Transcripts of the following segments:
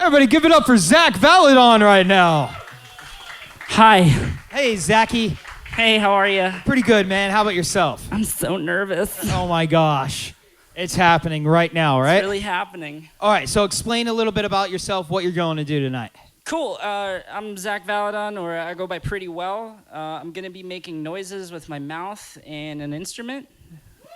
Everybody give it up for Zach Valladon right now. Hi. Hey, Zachy. Hey, how are you? Pretty good, man. How about yourself? I'm so nervous. Oh, my gosh. It's happening right now, right? It's really happening. All right, so explain a little bit about yourself, what you're going to do tonight. Cool. I'm Zach Valladon, or I go by Pretty Well. I'm going to be making noises with my mouth and an instrument.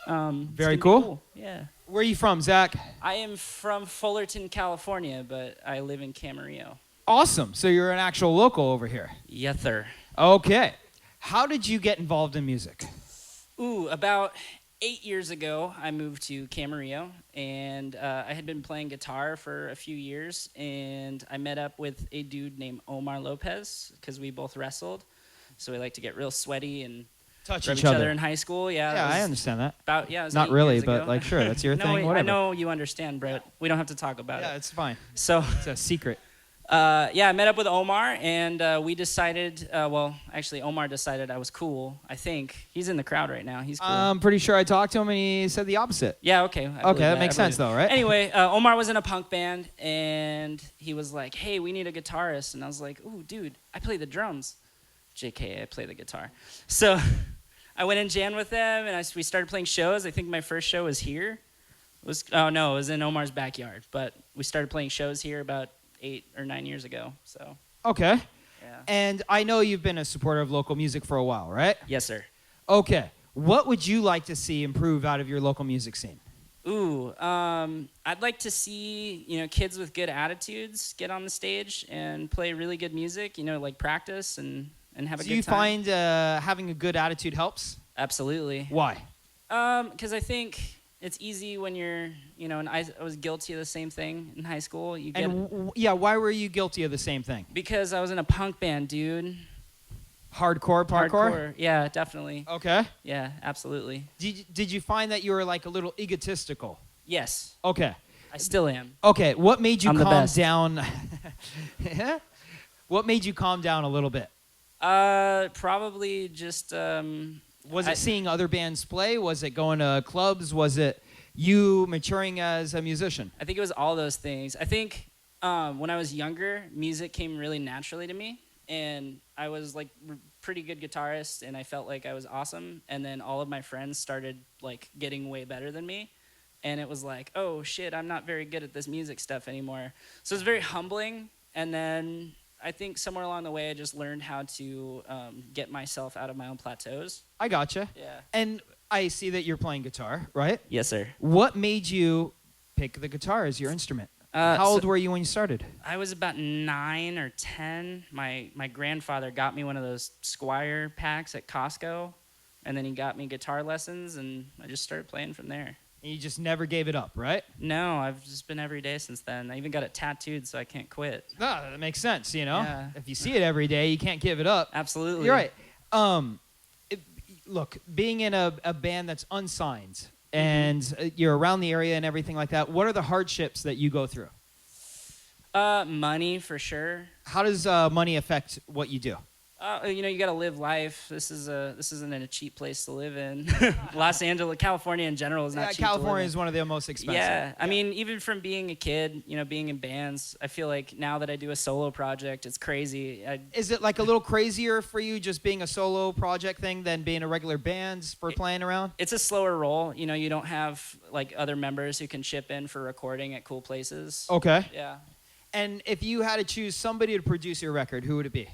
Very cool. Yeah. Where are you from, Zach? I am from Fullerton, California, but I live in Camarillo. Awesome. So you're an actual local over here. Yes, sir. Okay. How did you get involved in music? About 8 years ago, I moved to Camarillo, and I had been playing guitar for a few years, and I met up with a dude named Omar Lopez, because we both wrestled, so we like to get real sweaty and Touch rub each each other other in high school. Yeah, I understand that. It was Not 8 really, years but ago. like, sure, that's your thing, whatever. I know you understand, Brett. We don't have to talk about it. Yeah, it's fine. So, It's a secret. I met up with Omar, and we decided, actually, Omar decided I was cool, I think. He's in the crowd right now. He's cool. I'm pretty sure I talked to him and he said the opposite. Yeah, okay. Okay, that makes sense though, right? Anyway, Omar was in a punk band, and he was like, hey, we need a guitarist. And I was like, ooh, dude, I play the drums. JK, I play the guitar. So I went and jammed with them, and we started playing shows. I think my first show was here. It was in Omar's backyard. But we started playing shows here about 8 or 9 years ago. So. Okay. Yeah. And I know you've been a supporter of local music for a while, right? Yes, sir. Okay. What would you like to see improve out of your local music scene? I'd like to see, kids with good attitudes get on the stage and play really good music, like practice and have a good time. Do you find having a good attitude helps? Absolutely. Why? Because I think it's easy when you're, and I was guilty of the same thing in high school. Why were you guilty of the same thing? Because I was in a punk band, dude. Hardcore, parkour? Hardcore, yeah, definitely. Okay. Yeah, absolutely. Did you find that you were like a little egotistical? Yes. Okay. I still am. Okay, what made you I'm the calm best. down? What made you calm down a little bit? Probably just... Was it seeing other bands play? Was it going to clubs? Was it you maturing as a musician? I think it was all those things. I think when I was younger, music came really naturally to me. And I was like pretty good guitarist, and I felt like I was awesome. And then all of my friends started like getting way better than me. And it was like, oh shit, I'm not very good at this music stuff anymore. So it's very humbling. And then I think somewhere along the way, I just learned how to get myself out of my own plateaus. I gotcha. Yeah. And I see that you're playing guitar, right? Yes, sir. What made you pick the guitar as your instrument? How old were you when you started? I was about 9 or 10. My grandfather got me one of those Squire packs at Costco, and then he got me guitar lessons, and I just started playing from there. And you just never gave it up, right? No, I've just been every day since then. I even got it tattooed, so I can't quit. No, that makes sense, Yeah. If you see it every day, you can't give it up. Absolutely. You're right. Look, being in a band that's unsigned and you're around the area and everything like that, what are the hardships that you go through? Money, for sure. How does money affect what you do? You got to live life. This isn't a cheap place to live in. Los Angeles, California in general is not cheap California to live in. is one of the most expensive. Yeah, I mean, even from being a kid, being in bands, I feel like now that I do a solo project, it's crazy. Is it like a little crazier for you just being a solo project thing than being a regular band for playing around? It's a slower roll. You don't have like other members who can chip in for recording at cool places. Okay. Yeah. And if you had to choose somebody to produce your record, who would it be?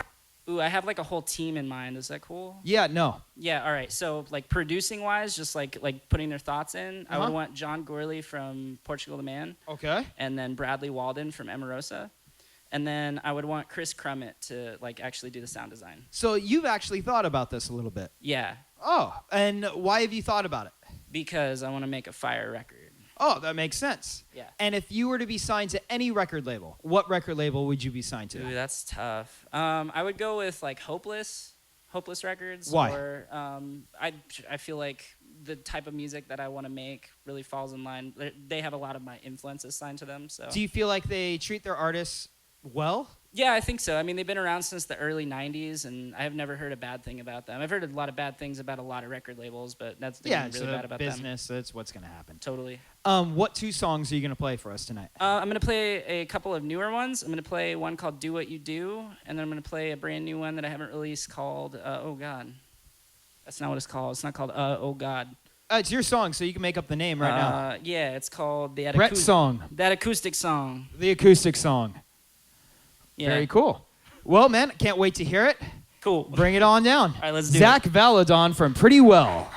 Ooh, I have like a whole team in mind. Is that cool? Yeah, no. Yeah, all right. So like producing wise, just like putting their thoughts in, I would want John Gorley from Portugal the Man. Okay. And then Bradley Walden from Emarosa. And then I would want Chris Crummett to like actually do the sound design. So you've actually thought about this a little bit. Yeah. Oh, and why have you thought about it? Because I want to make a fire record. Oh, that makes sense. Yeah. And if you were to be signed to any record label, what record label would you be signed to? Ooh, that's tough. I would go with like Hopeless Records. Why? Or I feel like the type of music that I want to make really falls in line. They have a lot of my influences signed to them. So. Do you feel like they treat their artists well? Yeah, I think so. I mean, they've been around since the early 90s, and I have never heard a bad thing about them. I've heard a lot of bad things about a lot of record labels, but that's Yeah, really it's bad a about them. business. That's what's going to happen. Totally. What 2 songs are you going to play for us tonight? I'm going to play a couple of newer ones. I'm going to play one called Do What You Do, and then I'm going to play a brand new one that I haven't released called Oh God. That's not what it's called. It's not called Oh God. It's your song, so you can make up the name right now. Yeah, it's called Brett's song. That Acoustic Song. The acoustic song. Yeah. Very cool. Well, man, can't wait to hear it. Cool. Bring it on down. All right, let's do Zach Valladon from Pretty Well.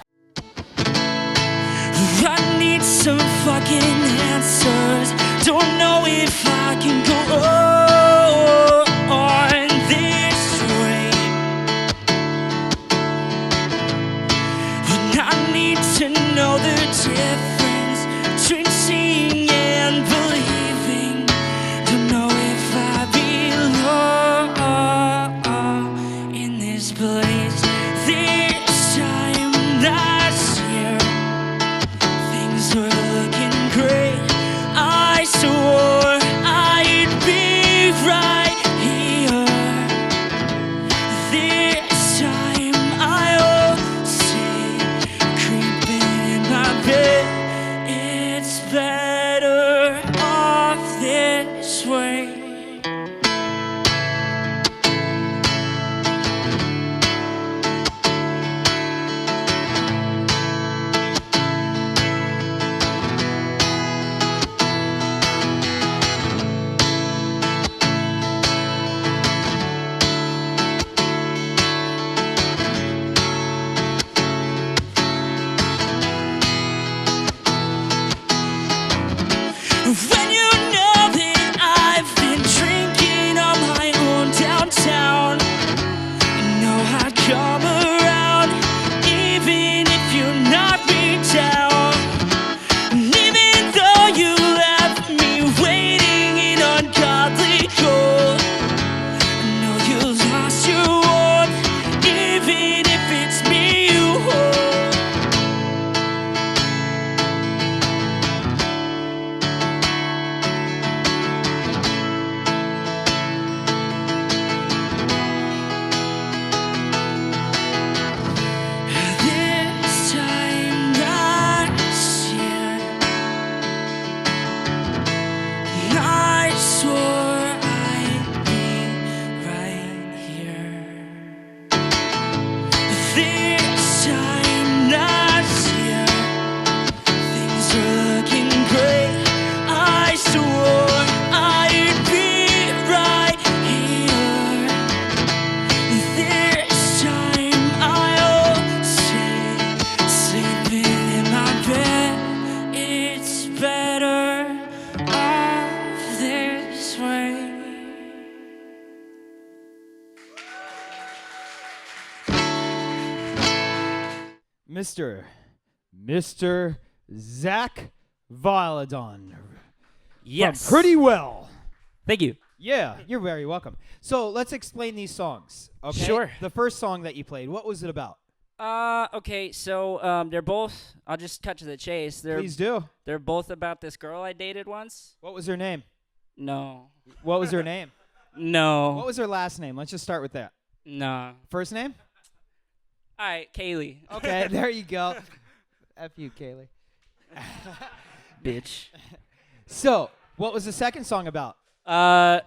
I need some fucking answers. Don't know if I can go on this way. And I need to know the difference between seeing and believing. Don't know if I belong in this place. This time last year, things were looking great. I swore I'd be right here. This time I'll stay creeping in my bed. It's better off this way. When you know that I've been drinking on my own downtown, you know I'd come around even if you knock me down. And even though you left me waiting in ungodly cold, I know you lost your warmth even if it's me you hold. This time last year, I swore I'd be right here. This time last year, things were looking great. I swore I'd be right here. This time I'll stay sleeping in my bed. It's better off this way. Mr. Zach Valladon. Yes. From Pretty Well. Thank you. Yeah, you're very welcome. So let's explain these songs. Okay. Sure. The first song that you played, what was it about? Okay, so they're both, I'll just cut to the chase. Please do. They're both about this girl I dated once. What was her name? No. What was her name? No. What was her last name? Let's just start with that. No. First name? All right, Kaylee. Okay, there you go. F you, Kaylee. Bitch. So, what was the second song about? You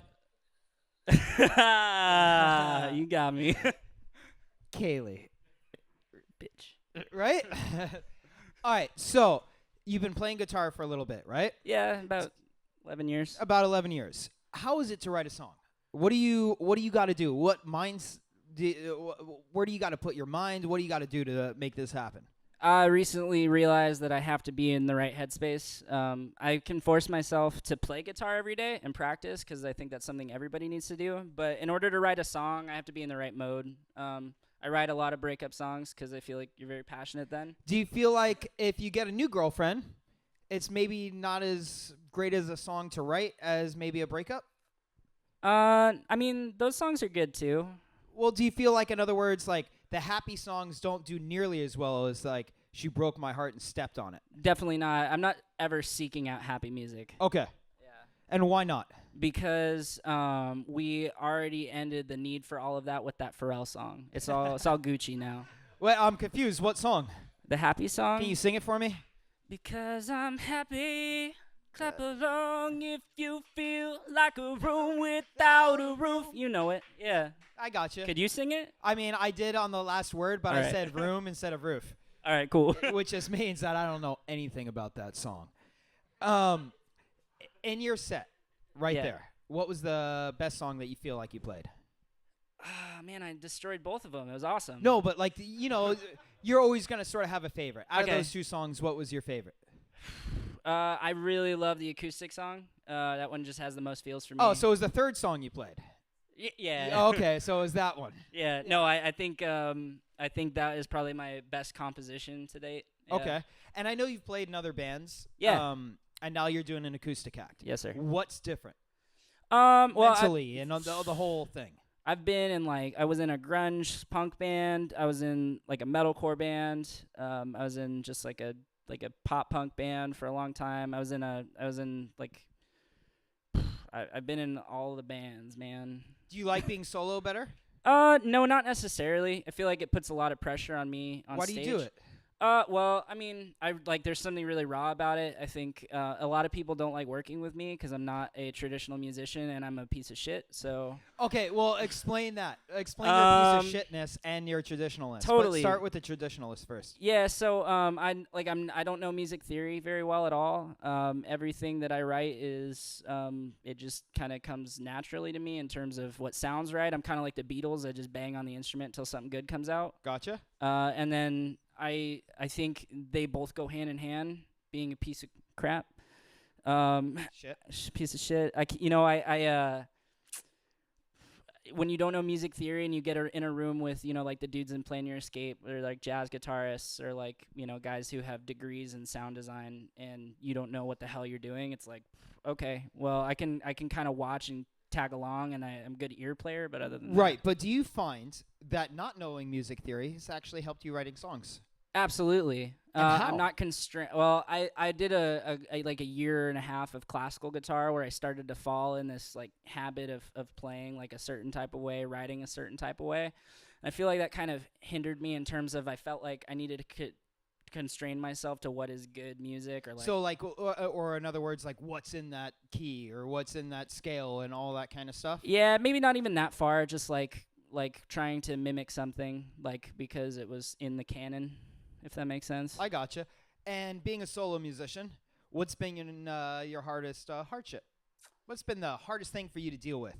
got me. Kaylee. Bitch. Right? All right, so you've been playing guitar for a little bit, right? Yeah, about 11 years. About 11 years. How is it to write a song? What do you got to do? What minds where do you got to put your mind? What do you got to do to make this happen? I recently realized that I have to be in the right headspace. I can force myself to play guitar every day and practice because I think that's something everybody needs to do. But in order to write a song, I have to be in the right mode. I write a lot of breakup songs because I feel like you're very passionate then. Do you feel like if you get a new girlfriend, it's maybe not as great as a song to write as maybe a breakup? I mean, those songs are good too. Well, do you feel like, in other words, like the happy songs don't do nearly as well as like She Broke My Heart and Stepped on It? Definitely not. I'm not ever seeking out happy music. Okay. Yeah. And why not? Because we already ended the need for all of that with that Pharrell song. It's all Gucci now. Well, I'm confused. What song? The happy song. Can you sing it for me? Because I'm happy. Clap along if you feel like a room without a roof. You know it. Yeah. I got you. Could you sing it? I mean, I did on the last word, but All I right. said room instead of roof, All right, cool. which just means that I don't know anything about that song. In your set, right Yeah. there, what was the best song that you feel like you played? Ah, man, I destroyed both of them. It was awesome. No, but like, you're always going to sort of have a favorite. Out Okay. of those two songs, what was your favorite? I really love the acoustic song. That one just has the most feels for me. Oh, so it was the third song you played. Yeah. Oh, okay, so it was that one. Yeah. No, I think that is probably my best composition to date. Yeah. Okay. And I know you've played in other bands. Yeah. And now you're doing an acoustic act. Yes, sir. What's different? Well, Mentally and on the whole thing. I've been in I was in a grunge punk band. I was in like a metalcore band. I was in just like a pop punk band for a long time. I've been in all the bands, man. Do you like being solo better? No, not necessarily. I feel like it puts a lot of pressure on me on Why stage. do you do it? Well, I mean, there's something really raw about it. I think a lot of people don't like working with me because I'm not a traditional musician and I'm a piece of shit. So Okay, well, explain that. Explain your piece of shitness and your traditionalist. Totally. But start with the traditionalist first. yeah, so I don't know music theory very well at all. Everything that I write is it just kind of comes naturally to me in terms of what sounds right. I'm kind of like the Beatles. I just bang on the instrument till something good comes out. Gotcha. And then I think they both go hand in hand. Being a piece of crap, Shit. piece of shit. When you don't know music theory and you get in a room with like the dudes in Plan Your Escape or like jazz guitarists or like guys who have degrees in sound design and you don't know what the hell you're doing, it's like, okay, well I can kind of watch and tag along and I'm a good ear player, but other than Right, but do you find that not knowing music theory has actually helped you writing songs? Absolutely. And how? I'm not constrained. Well, I did a year and a half of classical guitar where I started to fall in this like habit of playing like a certain type of way, writing a certain type of way. And I feel like that kind of hindered me in terms of I felt like I needed to constrain myself to what is good music or like. So like, or in other words, like what's in that key or what's in that scale and all that kind of stuff? Yeah, maybe not even that far. Just like trying to mimic something like because it was in the canon. If that makes sense. I gotcha. And being a solo musician, what's been your hardest hardship? What's been the hardest thing for you to deal with?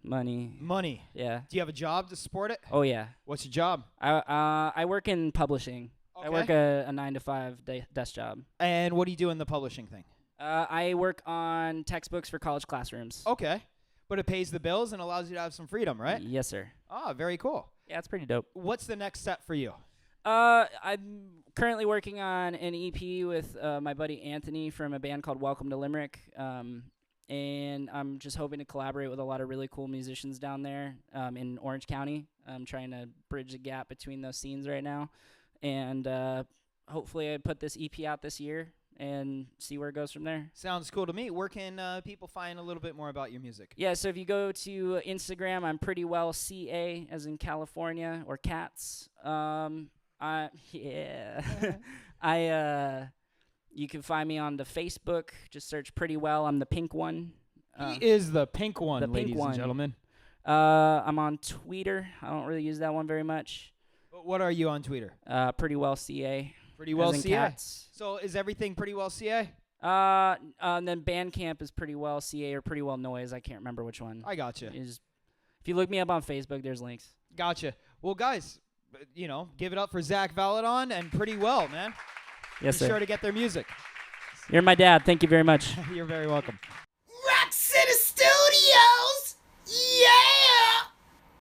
Money. Money. Yeah. Do you have a job to support it? Oh yeah. What's your job? I work in publishing. Okay. I work a 9-to-5 desk job. And what do you do in the publishing thing? I work on textbooks for college classrooms. Okay. But it pays the bills and allows you to have some freedom, right? Yes, sir. Ah, very cool. Yeah, it's pretty dope. What's the next step for you? I'm currently working on an EP with my buddy Anthony from a band called Welcome to Limerick. And I'm just hoping to collaborate with a lot of really cool musicians down there in Orange County. I'm trying to bridge the gap between those scenes right now. And hopefully I put this EP out this year and see where it goes from there. Sounds cool to me. Where can people find a little bit more about your music? Yeah, so if you go to Instagram, I'm pretty well CA, as in California, or Cats. You can find me on the Facebook. Just search Pretty Well. I'm the pink one. He is the pink one, the pink ladies one. and gentlemen. I'm on Twitter. I don't really use that one very much. What are you on Twitter? Pretty Well CA. Pretty Well as in CA. Cats. So is everything Pretty Well CA? And then Bandcamp is Pretty Well CA or Pretty Well Noise. I can't remember which one. I gotcha. If you look me up on Facebook, there's links. Gotcha. Well, guys, give it up for Zach Valladon and Pretty Well, man. Yes, Be sir. sure to get their music. You're my dad. Thank you very much. You're very welcome.